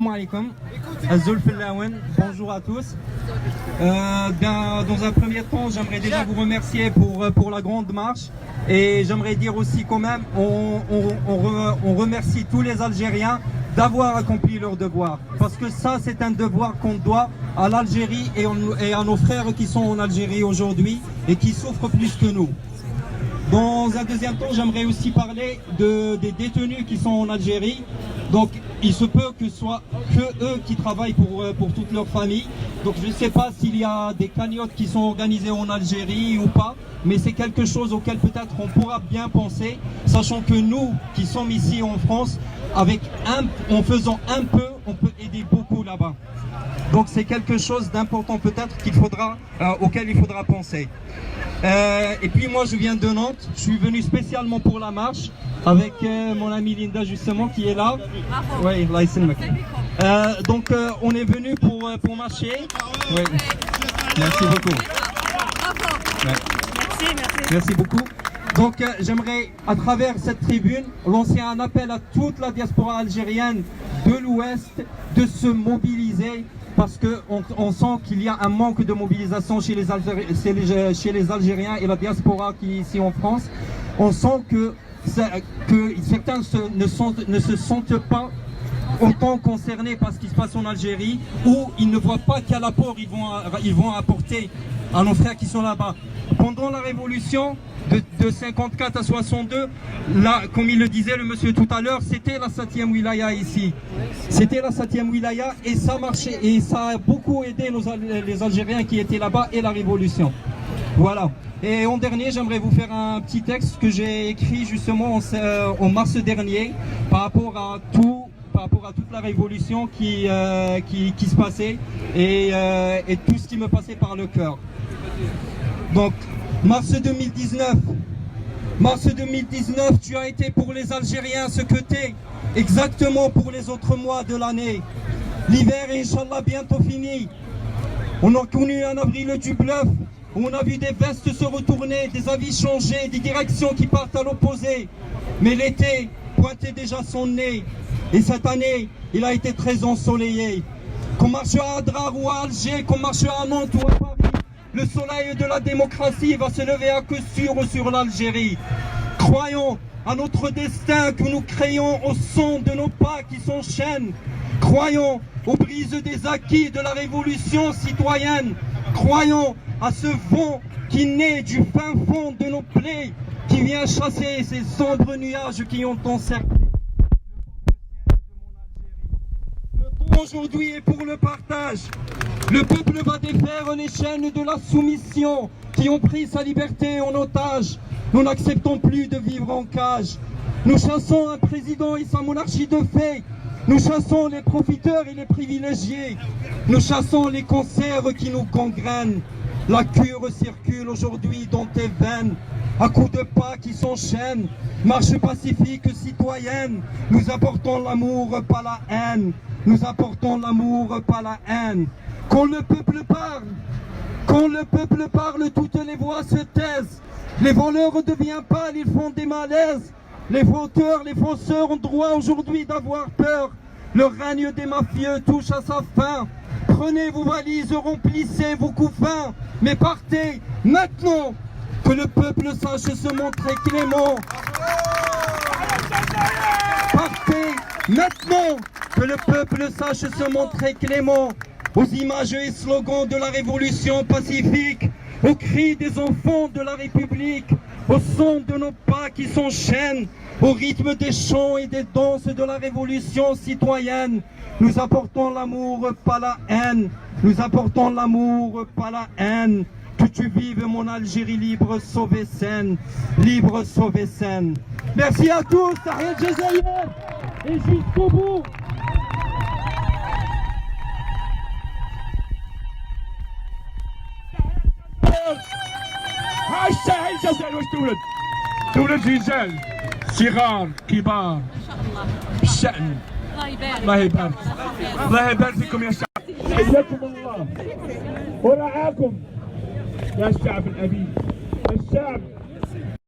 Assalamu alaikum. Azul Fillaouen, bonjour à tous. Dans un premier temps, j'aimerais déjà vous remercier pour la grande marche. Et j'aimerais dire aussi quand même, on remercie tous les Algériens d'avoir accompli leur devoir. Parce que ça, c'est un devoir qu'on doit à l'Algérie et à nos frères qui sont en Algérie aujourd'hui et qui souffrent plus que nous. Dans un deuxième temps, j'aimerais aussi parler des détenus qui sont en Algérie. Donc, il se peut que ce soit que eux qui travaillent pour toute leur famille. Donc, je ne sais pas s'il y a des cagnottes qui sont organisées en Algérie ou pas, mais c'est quelque chose auquel peut-être on pourra bien penser, sachant que nous, qui sommes ici en France, en faisant un peu, on peut aider beaucoup là-bas. Donc, c'est quelque chose d'important peut-être auquel il faudra penser. Et puis moi je viens de Nantes, je suis venu spécialement pour la marche avec mon amie Linda justement qui est là. Oui, donc on est venu pour marcher. Oui. Merci beaucoup. Ouais. Merci beaucoup. Donc j'aimerais à travers cette tribune lancer un appel à toute la diaspora algérienne de l'Ouest de se mobiliser. Parce qu'on sent qu'il y a un manque de mobilisation chez les Algériens et la diaspora qui est ici en France. On sent que certains ne se sentent pas autant concernés par ce qui se passe en Algérie, ou ils ne voient pas quel apport ils vont apporter à nos frères qui sont là-bas. Pendant la révolution de 54 à 62, là, comme il le disait le monsieur tout à l'heure, c'était la 7e wilaya ici. C'était la 7e wilaya et ça marchait et ça a beaucoup aidé les Algériens qui étaient là-bas et la révolution. Voilà. Et en dernier, j'aimerais vous faire un petit texte que j'ai écrit justement en mars dernier par rapport à toute la révolution qui se passait et tout ce qui me passait par le cœur. Donc, mars 2019, tu as été pour les Algériens ce que tu es exactement pour les autres mois de l'année. L'hiver est Inch'Allah bientôt fini. On a connu un avril du bluff, où on a vu des vestes se retourner, des avis changer, des directions qui partent à l'opposé. Mais l'été pointait déjà son nez. Et cette année, il a été très ensoleillé. Qu'on marche à Adrar ou à Alger, qu'on marche à Nantes ou à Paris, le soleil de la démocratie va se lever à coup sûr sur l'Algérie. Croyons à notre destin que nous créons au son de nos pas qui s'enchaînent. Croyons aux brises des acquis de la révolution citoyenne. Croyons à ce vent qui naît du fin fond de nos plaies, qui vient chasser ces sombres nuages qui ont encerclé. Aujourd'hui est pour le partage. Le peuple va défaire les chaînes de la soumission qui ont pris sa liberté en otage. Nous n'acceptons plus de vivre en cage. Nous chassons un président et sa monarchie de fait. Nous chassons les profiteurs et les privilégiés. Nous chassons les cancers qui nous gangrènent. La cure circule aujourd'hui dans tes veines, à coups de pas qui s'enchaînent. Marche pacifique citoyenne, nous apportons l'amour, pas la haine. Nous apportons l'amour, pas la haine. Quand le peuple parle, toutes les voix se taisent. Les voleurs deviennent pâles, ils font des malaises. Les fauteurs, les fonceurs ont droit aujourd'hui d'avoir peur. Le règne des mafieux touche à sa fin. Prenez vos valises, remplissez vos couffins, mais partez maintenant, que le peuple sache se montrer clément. Partez maintenant, que le peuple sache se montrer clément. Aux images et slogans de la révolution pacifique, aux cris des enfants de la République, au son de nos pas qui s'enchaînent, au rythme des chants et des danses de la révolution citoyenne, nous apportons l'amour, pas la haine. Nous apportons l'amour, pas la haine. Que tu vives mon Algérie libre, sauvée saine. Libre, sauvée saine. Merci à tous, Tahrir Jazaïr. Et jusqu'au bout. هاي الساحل الجزائر واش تولد رجال صغار كبار بالشأن. الله يبارك الله يبارك فيكم يا شعب. حياكم الله ورعاكم يا الشعب الأبي. الشعب